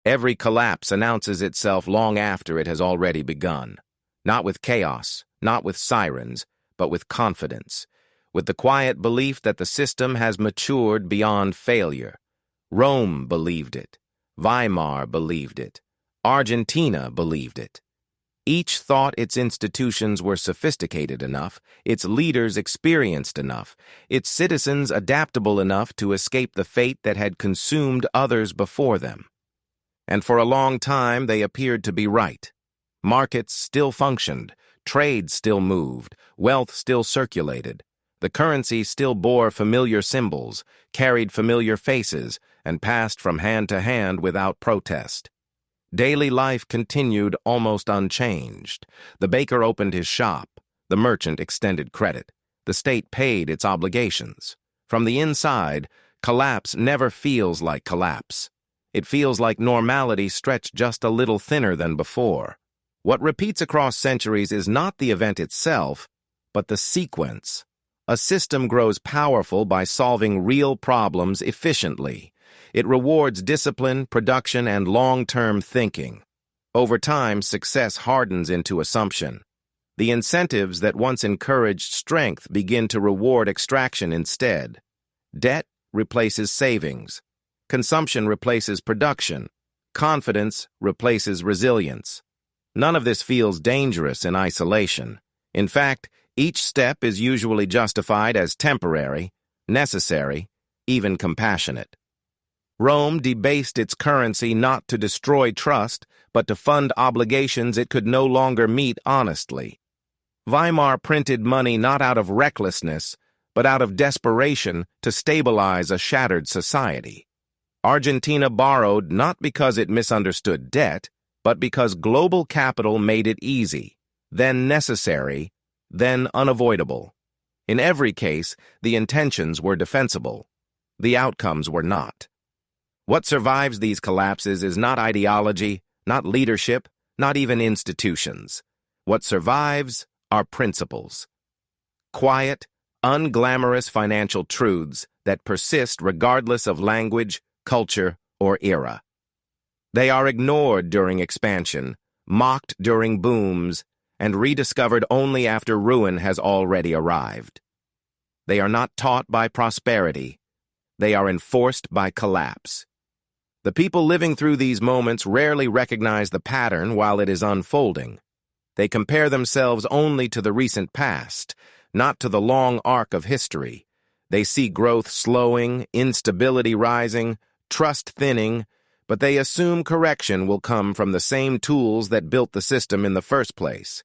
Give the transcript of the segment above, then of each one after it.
Every collapse announces itself long after it has already begun. Not with chaos, not with sirens, but with confidence, with the quiet belief that the system has matured beyond failure. Rome believed it. Weimar believed it. Argentina believed it. Each thought its institutions were sophisticated enough, its leaders experienced enough, its citizens adaptable enough to escape the fate that had consumed others before them. And for a long time they appeared to be right. Markets still functioned, trade still moved, wealth still circulated. The currency still bore familiar symbols, carried familiar faces, and passed from hand to hand without protest. Daily life continued almost unchanged. The baker opened his shop. The merchant extended credit. The state paid its obligations. From the inside, collapse never feels like collapse. It feels like normality stretched just a little thinner than before. What repeats across centuries is not the event itself, but the sequence. A system grows powerful by solving real problems efficiently. It rewards discipline, production, and long-term thinking. Over time, success hardens into assumption. The incentives that once encouraged strength begin to reward extraction instead. Debt replaces savings. Consumption replaces production. Confidence replaces resilience. None of this feels dangerous in isolation. In fact, each step is usually justified as temporary, necessary, even compassionate. Rome debased its currency not to destroy trust, but to fund obligations it could no longer meet honestly. Weimar printed money not out of recklessness, but out of desperation to stabilize a shattered society. Argentina borrowed not because it misunderstood debt, but because global capital made it easy, then necessary, then unavoidable. In every case, the intentions were defensible. The outcomes were not. What survives these collapses is not ideology, not leadership, not even institutions. What survives are principles. Quiet, unglamorous financial truths that persist regardless of language, culture, or era. They are ignored during expansion, mocked during booms, and rediscovered only after ruin has already arrived. They are not taught by prosperity. They are enforced by collapse. The people living through these moments rarely recognize the pattern while it is unfolding. They compare themselves only to the recent past, not to the long arc of history. They see growth slowing, instability rising, trust thinning, but they assume correction will come from the same tools that built the system in the first place.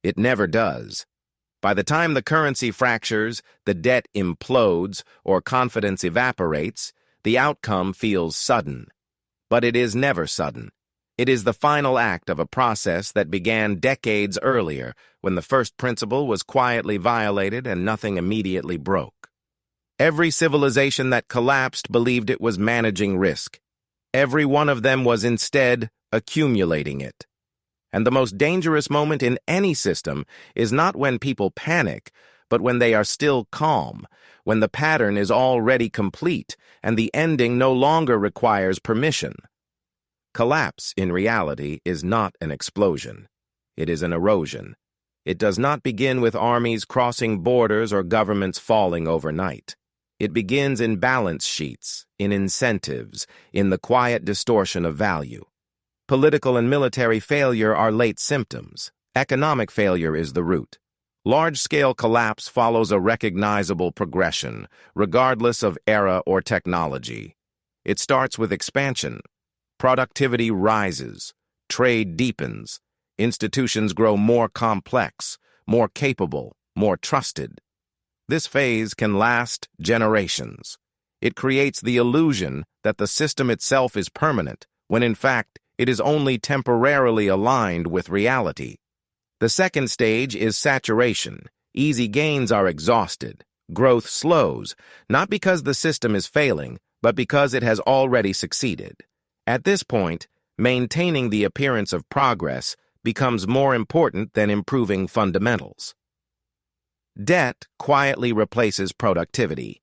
It never does. By the time the currency fractures, the debt implodes, or confidence evaporates, the outcome feels sudden. But it is never sudden. It is the final act of a process that began decades earlier, when the first principle was quietly violated and nothing immediately broke. Every civilization that collapsed believed it was managing risk. Every one of them was instead accumulating it. And the most dangerous moment in any system is not when people panic, but when they are still calm, when the pattern is already complete and the ending no longer requires permission. Collapse, in reality, is not an explosion. It is an erosion. It does not begin with armies crossing borders or governments falling overnight. It begins in balance sheets, in incentives, in the quiet distortion of value. Political and military failure are late symptoms. Economic failure is the root. Large-scale collapse follows a recognizable progression, regardless of era or technology. It starts with expansion. Productivity rises. Trade deepens. Institutions grow more complex, more capable, more trusted. This phase can last generations. It creates the illusion that the system itself is permanent, when in fact it is only temporarily aligned with reality. The second stage is saturation. Easy gains are exhausted. Growth slows, not because the system is failing, but because it has already succeeded. At this point, maintaining the appearance of progress becomes more important than improving fundamentals. Debt quietly replaces productivity.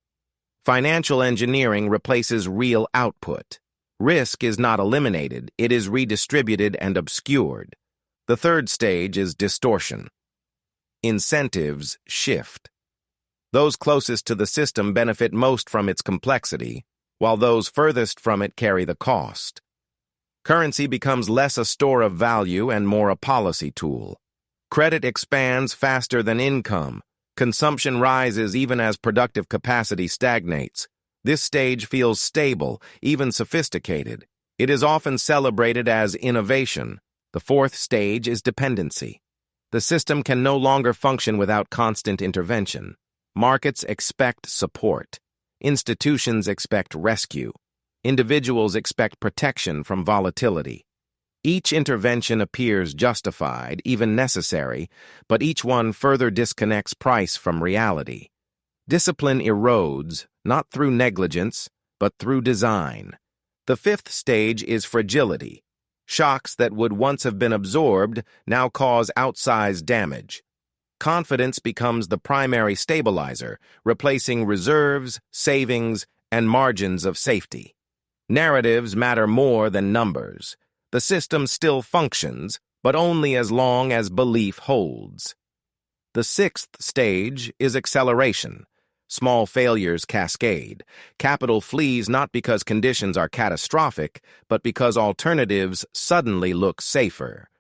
Financial engineering replaces real output. Risk is not eliminated, it is redistributed and obscured. The third stage is distortion. Incentives shift. Those closest to the system benefit most from its complexity, while those furthest from it carry the cost. Currency becomes less a store of value and more a policy tool. Credit expands faster than income. Consumption rises even as productive capacity stagnates. This stage feels stable, even sophisticated. It is often celebrated as innovation. The fourth stage is dependency. The system can no longer function without constant intervention. Markets expect support. Institutions expect rescue. Individuals expect protection from volatility. Each intervention appears justified, even necessary, but each one further disconnects price from reality. Discipline erodes, not through negligence, but through design. The fifth stage is fragility. Shocks that would once have been absorbed now cause outsized damage. Confidence becomes the primary stabilizer, replacing reserves, savings, and margins of safety. Narratives matter more than numbers. The system still functions, but only as long as belief holds. The sixth stage is acceleration. Small failures cascade. Capital flees not because conditions are catastrophic, but because alternatives suddenly look safer.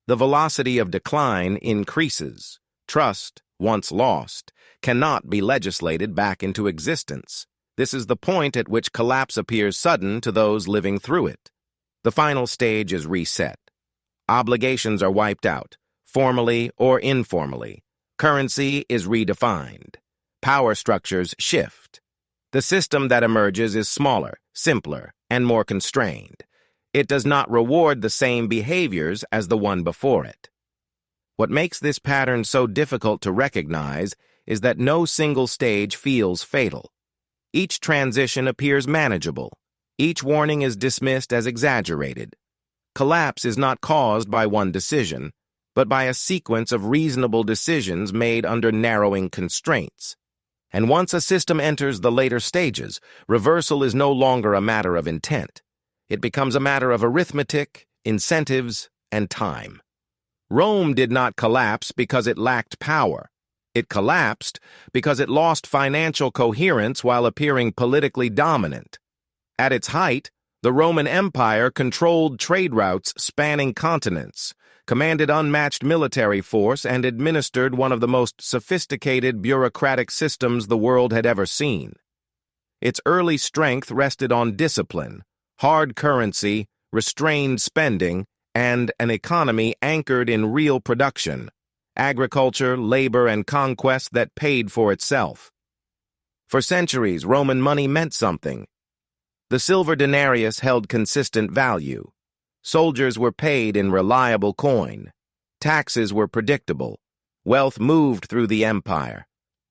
The velocity of decline increases. Trust, once lost, cannot be legislated back into existence. This is the point at which collapse appears sudden to those living through it. The final stage is reset. Obligations are wiped out, formally or informally. Currency is redefined. Power structures shift. The system that emerges is smaller, simpler, and more constrained. It does not reward the same behaviors as the one before it. What makes this pattern so difficult to recognize is that no single stage feels fatal. Each transition appears manageable. Each warning is dismissed as exaggerated. Collapse is not caused by one decision, but by a sequence of reasonable decisions made under narrowing constraints. And once a system enters the later stages, reversal is no longer a matter of intent. It becomes a matter of arithmetic, incentives, and time. Rome did not collapse because it lacked power. It collapsed because it lost financial coherence while appearing politically dominant. At its height, the Roman Empire controlled trade routes spanning continents, commanded unmatched military force, and administered one of the most sophisticated bureaucratic systems the world had ever seen. Its early strength rested on discipline, hard currency, restrained spending, and an economy anchored in real production, agriculture, labor, and conquest that paid for itself. For centuries, Roman money meant something. The silver denarius held consistent value. Soldiers were paid in reliable coin. Taxes were predictable. Wealth moved through the empire.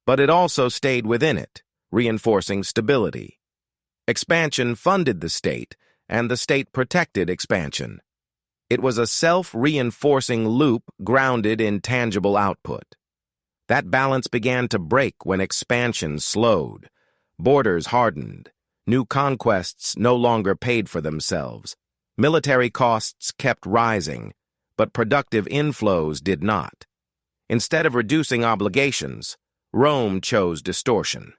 But it also stayed within it, reinforcing stability. Expansion funded the state, and the state protected expansion. It was a self-reinforcing loop grounded in tangible output. That balance began to break when expansion slowed. Borders hardened. New conquests no longer paid for themselves. Military costs kept rising, but productive inflows did not. Instead of reducing obligations, Rome chose distortion.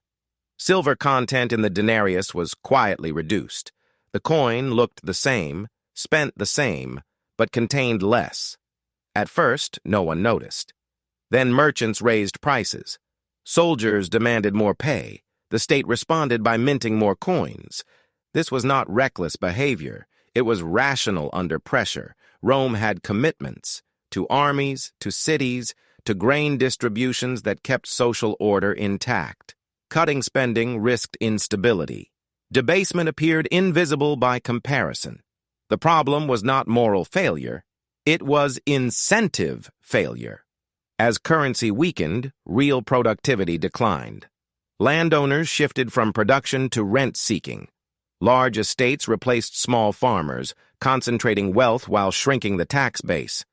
Silver content in the denarius was quietly reduced. The coin looked the same, spent the same, but contained less. At first, no one noticed. Then merchants raised prices. Soldiers demanded more pay. The state responded by minting more coins. This was not reckless behavior. It was rational under pressure. Rome had commitments to armies, to cities, to grain distributions that kept social order intact. Cutting spending risked instability. Debasement appeared invisible by comparison. The problem was not moral failure. It was incentive failure. As currency weakened, real productivity declined. Landowners shifted from production to rent-seeking. Large estates replaced small farmers, concentrating wealth while shrinking the tax base.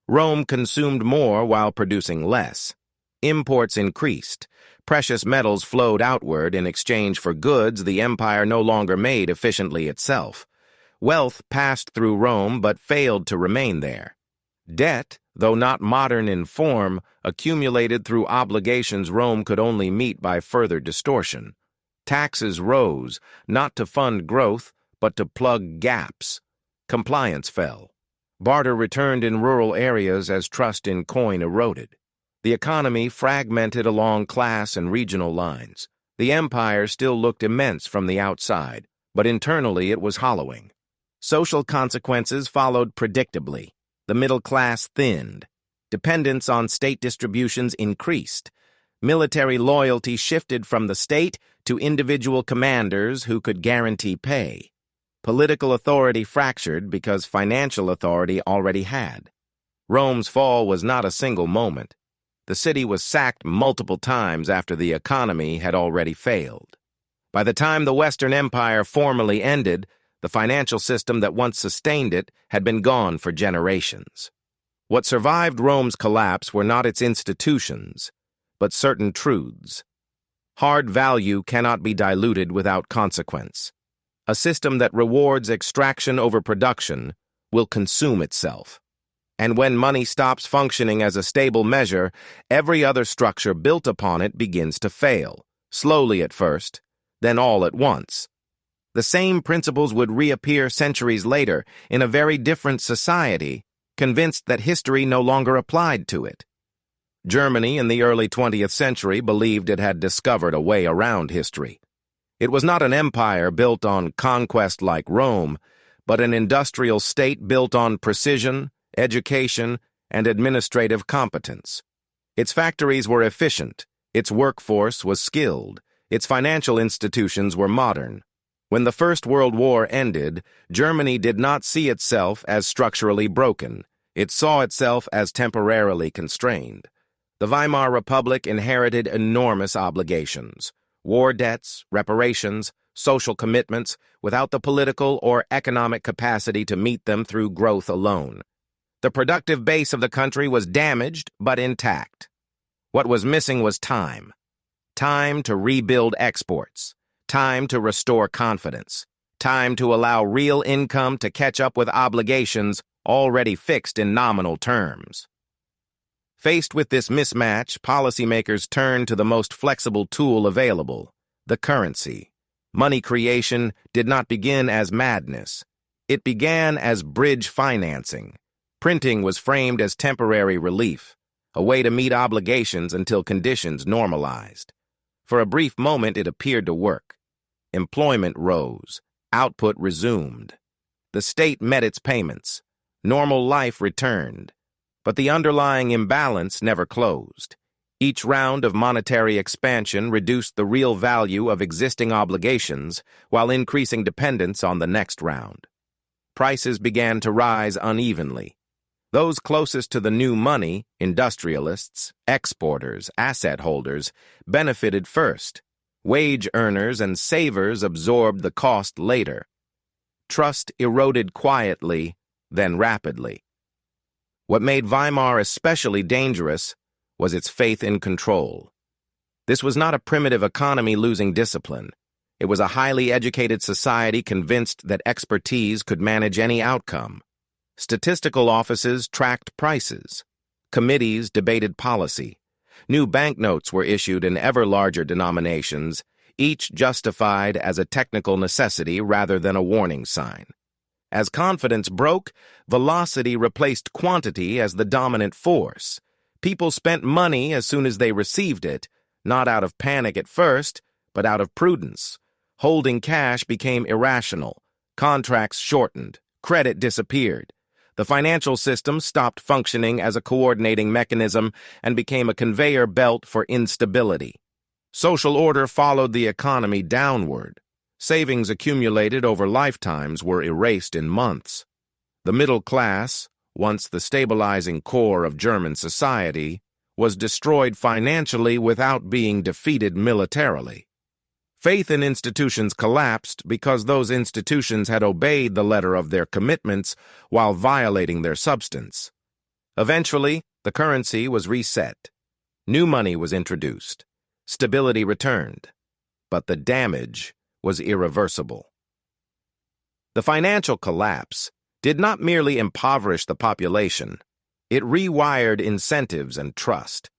Rome consumed more while producing less. Imports increased. Precious metals flowed outward in exchange for goods the empire no longer made efficiently itself. Wealth passed through Rome but failed to remain there. Debt, though not modern in form, accumulated through obligations Rome could only meet by further distortion. Taxes rose, not to fund growth, but to plug gaps. Compliance fell. Barter returned in rural areas as trust in coin eroded. The economy fragmented along class and regional lines. The empire still looked immense from the outside, but internally it was hollowing. Social consequences followed predictably. The middle class thinned. Dependence on state distributions increased. Military loyalty shifted from the state to individual commanders who could guarantee pay. Political authority fractured because financial authority already had. Rome's fall was not a single moment. The city was sacked multiple times after the economy had already failed. By the time the Western Empire formally ended, the financial system that once sustained it had been gone for generations. What survived Rome's collapse were not its institutions, but certain truths. Hard value cannot be diluted without consequence. A system that rewards extraction over production will consume itself. And when money stops functioning as a stable measure, every other structure built upon it begins to fail, slowly at first, then all at once. The same principles would reappear centuries later in a very different society, convinced that history no longer applied to it. Germany in the early 20th century believed it had discovered a way around history. It was not an empire built on conquest like Rome, but an industrial state built on precision, education, and administrative competence. Its factories were efficient, its workforce was skilled, its financial institutions were modern. When the First World War ended, Germany did not see itself as structurally broken. It saw itself as temporarily constrained. The Weimar Republic inherited enormous obligations, war debts, reparations, social commitments, without the political or economic capacity to meet them through growth alone. The productive base of the country was damaged but intact. What was missing was time. Time to rebuild exports. Time to restore confidence. Time to allow real income to catch up with obligations already fixed in nominal terms. Faced with this mismatch, policymakers turned to the most flexible tool available, the currency. Money creation did not begin as madness. It began as bridge financing. Printing was framed as temporary relief, a way to meet obligations until conditions normalized. For a brief moment, it appeared to work. Employment rose. Output resumed. The state met its payments. Normal life returned. But the underlying imbalance never closed. Each round of monetary expansion reduced the real value of existing obligations while increasing dependence on the next round. Prices began to rise unevenly. Those closest to the new money, industrialists, exporters, asset holders, benefited first. Wage earners and savers absorbed the cost later. Trust eroded quietly, then rapidly. What made Weimar especially dangerous was its faith in control. This was not a primitive economy losing discipline. It was a highly educated society convinced that expertise could manage any outcome. Statistical offices tracked prices. Committees debated policy. New banknotes were issued in ever larger denominations, each justified as a technical necessity rather than a warning sign. As confidence broke, velocity replaced quantity as the dominant force. People spent money as soon as they received it, not out of panic at first, but out of prudence. Holding cash became irrational. Contracts shortened. Credit disappeared. The financial system stopped functioning as a coordinating mechanism and became a conveyor belt for instability. Social order followed the economy downward. Savings accumulated over lifetimes were erased in months. The middle class, once the stabilizing core of German society, was destroyed financially without being defeated militarily. Faith in institutions collapsed because those institutions had obeyed the letter of their commitments while violating their substance. Eventually, the currency was reset. New money was introduced. Stability returned. But the damage was irreversible. The financial collapse did not merely impoverish the population, it rewired incentives and trust.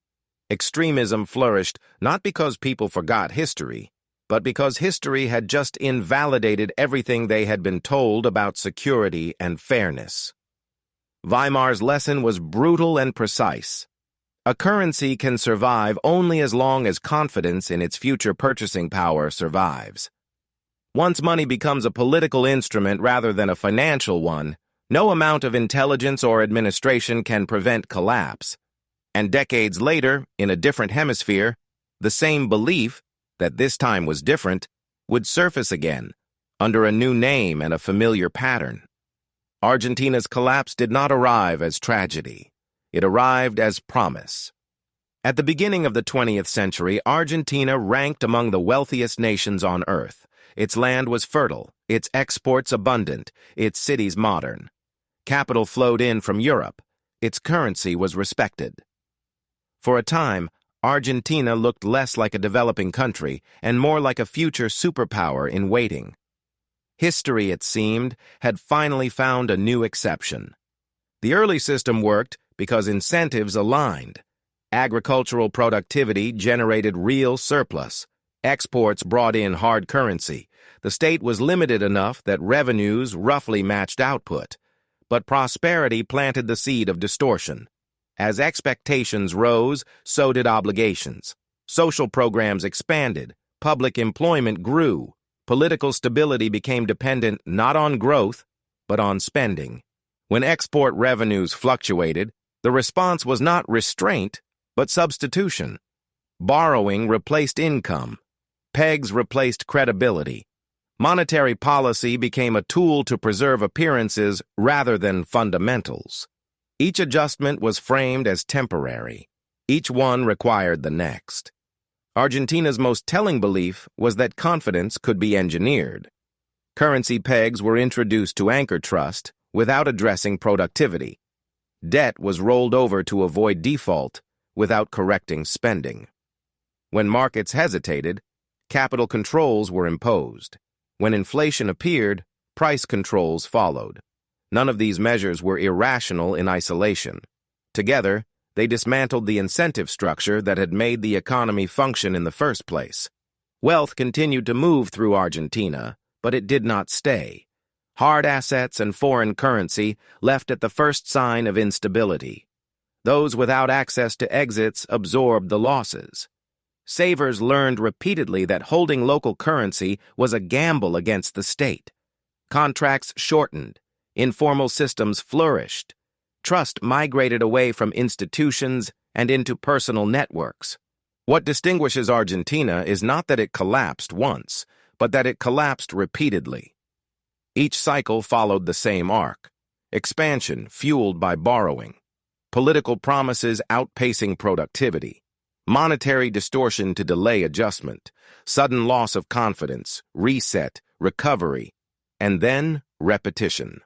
Extremism flourished not because people forgot history, but because history had just invalidated everything they had been told about security and fairness. Weimar's lesson was brutal and precise. A currency can survive only as long as confidence in its future purchasing power survives. Once money becomes a political instrument rather than a financial one, no amount of intelligence or administration can prevent collapse. And decades later, in a different hemisphere, the same belief, that this time was different, would surface again, under a new name and a familiar pattern. Argentina's collapse did not arrive as tragedy. It arrived as promise. At the beginning of the 20th century, Argentina ranked among the wealthiest nations on Earth. Its land was fertile, its exports abundant, its cities modern. Capital flowed in from Europe. Its currency was respected. For a time, Argentina looked less like a developing country and more like a future superpower in waiting. History, it seemed, had finally found a new exception. The early system worked because incentives aligned. Agricultural productivity generated real surplus. Exports brought in hard currency. The state was limited enough that revenues roughly matched output. But prosperity planted the seed of distortion. As expectations rose, so did obligations. Social programs expanded. Public employment grew. Political stability became dependent not on growth, but on spending. When export revenues fluctuated, the response was not restraint, but substitution. Borrowing replaced income. Pegs replaced credibility. Monetary policy became a tool to preserve appearances rather than fundamentals. Each adjustment was framed as temporary. Each one required the next. Argentina's most telling belief was that confidence could be engineered. Currency pegs were introduced to anchor trust without addressing productivity. Debt was rolled over to avoid default without correcting spending. When markets hesitated, capital controls were imposed. When inflation appeared, price controls followed. None of these measures were irrational in isolation. Together, they dismantled the incentive structure that had made the economy function in the first place. Wealth continued to move through Argentina, but it did not stay. Hard assets and foreign currency left at the first sign of instability. Those without access to exits absorbed the losses. Savers learned repeatedly that holding local currency was a gamble against the state. Contracts shortened. Informal systems flourished. Trust migrated away from institutions and into personal networks. What distinguishes Argentina is not that it collapsed once, but that it collapsed repeatedly. Each cycle followed the same arc. Expansion fueled by borrowing. Political promises outpacing productivity. Monetary distortion to delay adjustment. Sudden loss of confidence, reset, recovery, and then repetition.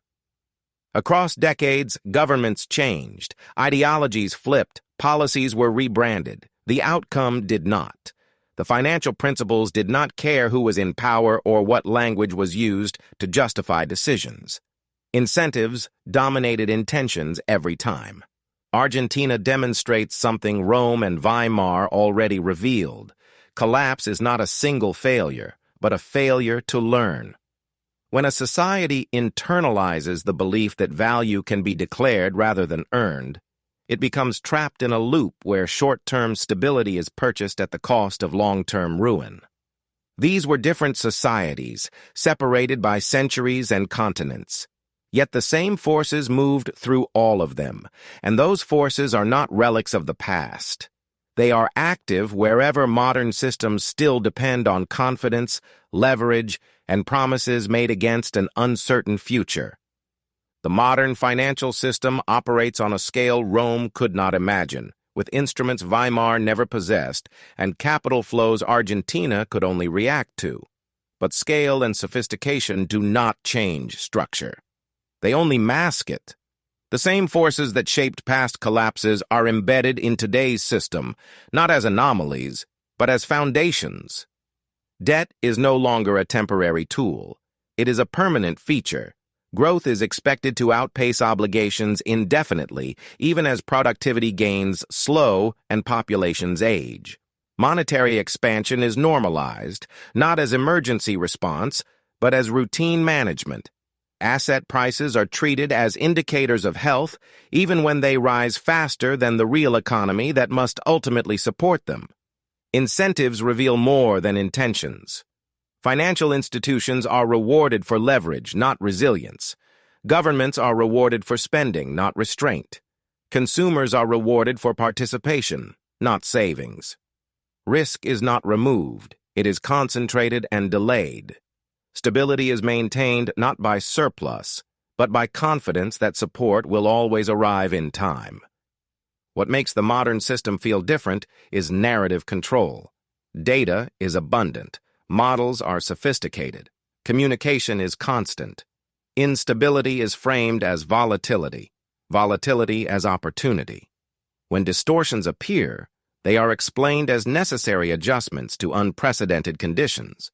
Across decades, governments changed, ideologies flipped, policies were rebranded. The outcome did not. The financial principles did not care who was in power or what language was used to justify decisions. Incentives dominated intentions every time. Argentina demonstrates something Rome and Weimar already revealed. Collapse is not a single failure, but a failure to learn. When a society internalizes the belief that value can be declared rather than earned, it becomes trapped in a loop where short-term stability is purchased at the cost of long-term ruin. These were different societies, separated by centuries and continents. Yet the same forces moved through all of them, and those forces are not relics of the past. They are active wherever modern systems still depend on confidence, leverage, and promises made against an uncertain future. The modern financial system operates on a scale Rome could not imagine, with instruments Weimar never possessed, and capital flows Argentina could only react to. But scale and sophistication do not change structure. They only mask it. The same forces that shaped past collapses are embedded in today's system, not as anomalies, but as foundations. Debt is no longer a temporary tool. It is a permanent feature. Growth is expected to outpace obligations indefinitely, even as productivity gains slow and populations age. Monetary expansion is normalized, not as emergency response, but as routine management. Asset prices are treated as indicators of health, even when they rise faster than the real economy that must ultimately support them. Incentives reveal more than intentions. Financial institutions are rewarded for leverage, not resilience. Governments are rewarded for spending, not restraint. Consumers are rewarded for participation, not savings. Risk is not removed, it is concentrated and delayed. Stability is maintained not by surplus, but by confidence that support will always arrive in time. What makes the modern system feel different is narrative control. Data is abundant, models are sophisticated, communication is constant. Instability is framed as volatility, volatility as opportunity. When distortions appear, they are explained as necessary adjustments to unprecedented conditions.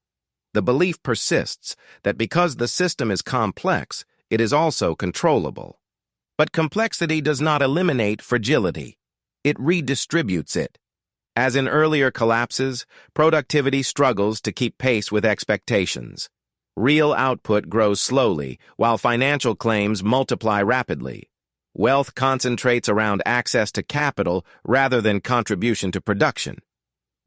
The belief persists that because the system is complex, it is also controllable. But complexity does not eliminate fragility. It redistributes it. As in earlier collapses, productivity struggles to keep pace with expectations. Real output grows slowly, while financial claims multiply rapidly. Wealth concentrates around access to capital rather than contribution to production.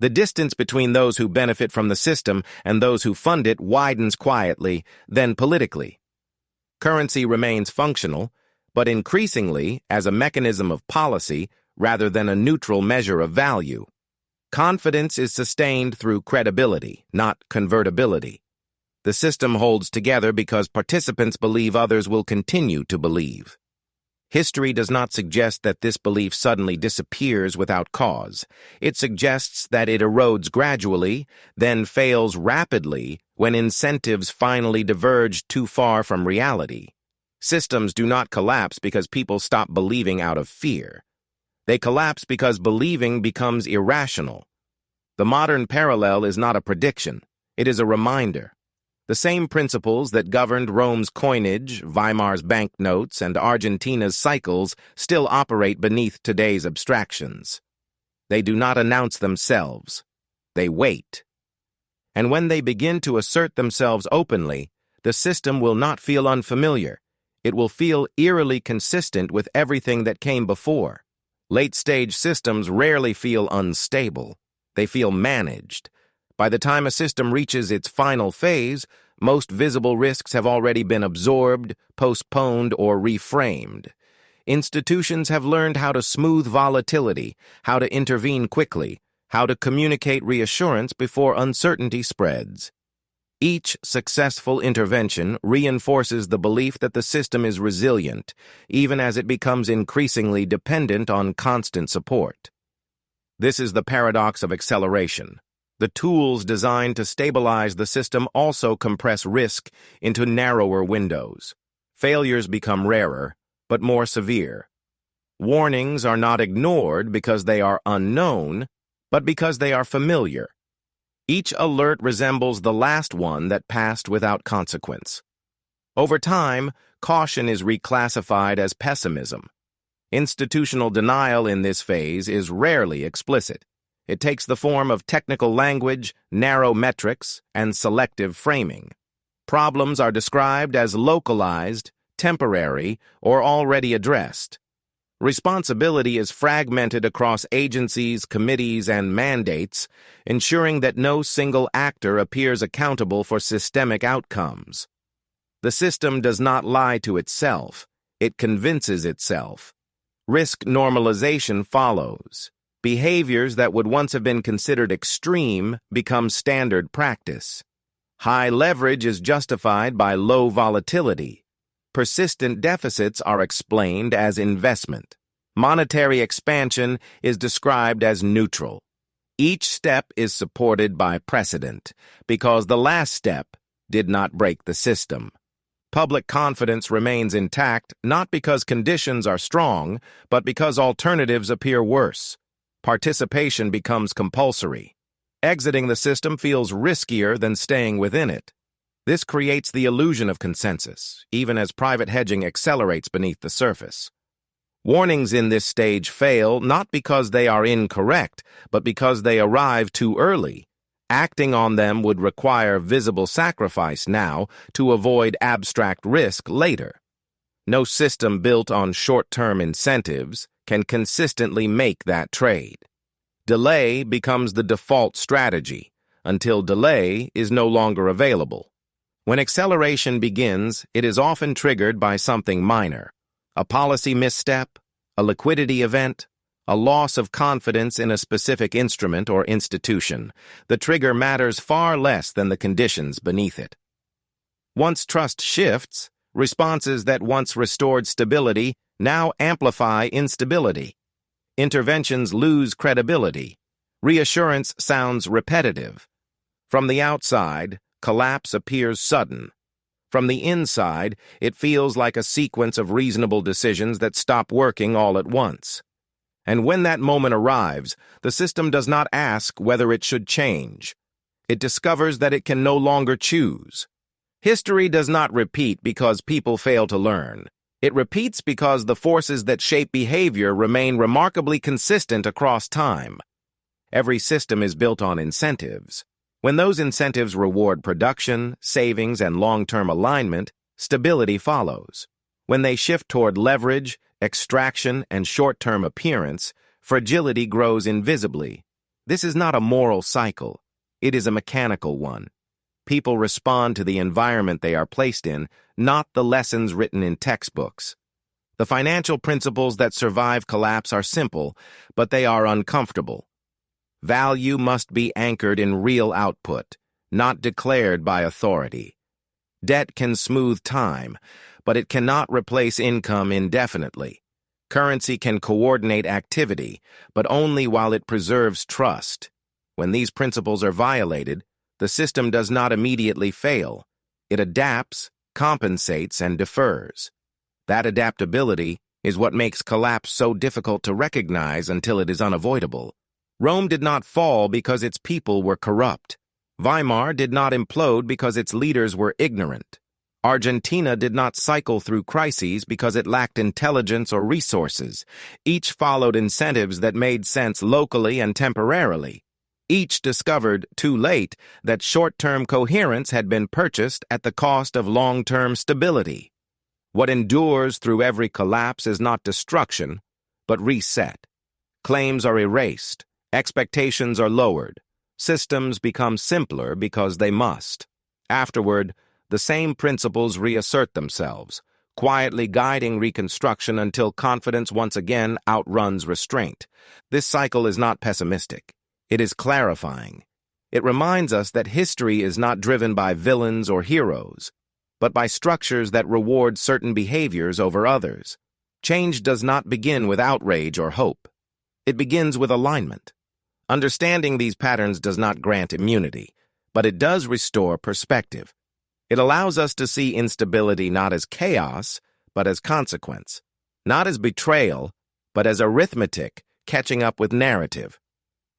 The distance between those who benefit from the system and those who fund it widens quietly, then politically. Currency remains functional, but increasingly as a mechanism of policy rather than a neutral measure of value. Confidence is sustained through credibility, not convertibility. The system holds together because participants believe others will continue to believe. History does not suggest that this belief suddenly disappears without cause. It suggests that it erodes gradually, then fails rapidly when incentives finally diverge too far from reality. Systems do not collapse because people stop believing out of fear. They collapse because believing becomes irrational. The modern parallel is not a prediction. It is a reminder. The same principles that governed Rome's coinage, Weimar's banknotes, and Argentina's cycles still operate beneath today's abstractions. They do not announce themselves. They wait. And when they begin to assert themselves openly, the system will not feel unfamiliar. It will feel eerily consistent with everything that came before. Late-stage systems rarely feel unstable. They feel managed. By the time a system reaches its final phase, most visible risks have already been absorbed, postponed, or reframed. Institutions have learned how to smooth volatility, how to intervene quickly, how to communicate reassurance before uncertainty spreads. Each successful intervention reinforces the belief that the system is resilient, even as it becomes increasingly dependent on constant support. This is the paradox of acceleration. The tools designed to stabilize the system also compress risk into narrower windows. Failures become rarer, but more severe. Warnings are not ignored because they are unknown, but because they are familiar. Each alert resembles the last one that passed without consequence. Over time, caution is reclassified as pessimism. Institutional denial in this phase is rarely explicit. It takes the form of technical language, narrow metrics, and selective framing. Problems are described as localized, temporary, or already addressed. Responsibility is fragmented across agencies, committees, and mandates, ensuring that no single actor appears accountable for systemic outcomes. The system does not lie to itself. It convinces itself. Risk normalization follows. Behaviors that would once have been considered extreme become standard practice. High leverage is justified by low volatility. Persistent deficits are explained as investment. Monetary expansion is described as neutral. Each step is supported by precedent, because the last step did not break the system. Public confidence remains intact not because conditions are strong, but because alternatives appear worse. Participation becomes compulsory. Exiting the system feels riskier than staying within it. This creates the illusion of consensus, even as private hedging accelerates beneath the surface. Warnings in this stage fail not because they are incorrect, but because they arrive too early. Acting on them would require visible sacrifice now to avoid abstract risk later. No system built on short-term incentives can consistently make that trade. Delay becomes the default strategy until delay is no longer available. When acceleration begins, it is often triggered by something minor: a policy misstep, a liquidity event, a loss of confidence in a specific instrument or institution. The trigger matters far less than the conditions beneath it. Once trust shifts, responses that once restored stability now amplify instability. Interventions lose credibility. Reassurance sounds repetitive. From the outside, collapse appears sudden. From the inside, it feels like a sequence of reasonable decisions that stop working all at once. And when that moment arrives, the system does not ask whether it should change. It discovers that it can no longer choose. History does not repeat because people fail to learn. It repeats because the forces that shape behavior remain remarkably consistent across time. Every system is built on incentives. When those incentives reward production, savings, and long-term alignment, stability follows. When they shift toward leverage, extraction, and short-term appearance, fragility grows invisibly. This is not a moral cycle. It is a mechanical one. People respond to the environment they are placed in, not the lessons written in textbooks. The financial principles that survive collapse are simple, but they are uncomfortable. Value must be anchored in real output, not declared by authority. Debt can smooth time, but it cannot replace income indefinitely. Currency can coordinate activity, but only while it preserves trust. When these principles are violated, the system does not immediately fail. It adapts, compensates, and defers. That adaptability is what makes collapse so difficult to recognize until it is unavoidable. Rome did not fall because its people were corrupt. Weimar did not implode because its leaders were ignorant. Argentina did not cycle through crises because it lacked intelligence or resources. Each followed incentives that made sense locally and temporarily. Each discovered, too late, that short-term coherence had been purchased at the cost of long-term stability. What endures through every collapse is not destruction, but reset. Claims are erased. Expectations are lowered. Systems become simpler because they must. Afterward, the same principles reassert themselves, quietly guiding reconstruction until confidence once again outruns restraint. This cycle is not pessimistic. It is clarifying. It reminds us that history is not driven by villains or heroes, but by structures that reward certain behaviors over others. Change does not begin with outrage or hope. It begins with alignment. Understanding these patterns does not grant immunity, but it does restore perspective. It allows us to see instability not as chaos, but as consequence, not as betrayal, but as arithmetic catching up with narrative.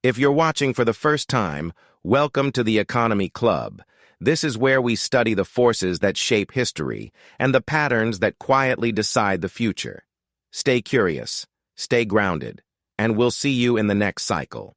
If you're watching for the first time, welcome to the Economy Club. This is where we study the forces that shape history and the patterns that quietly decide the future. Stay curious, stay grounded, and we'll see you in the next cycle.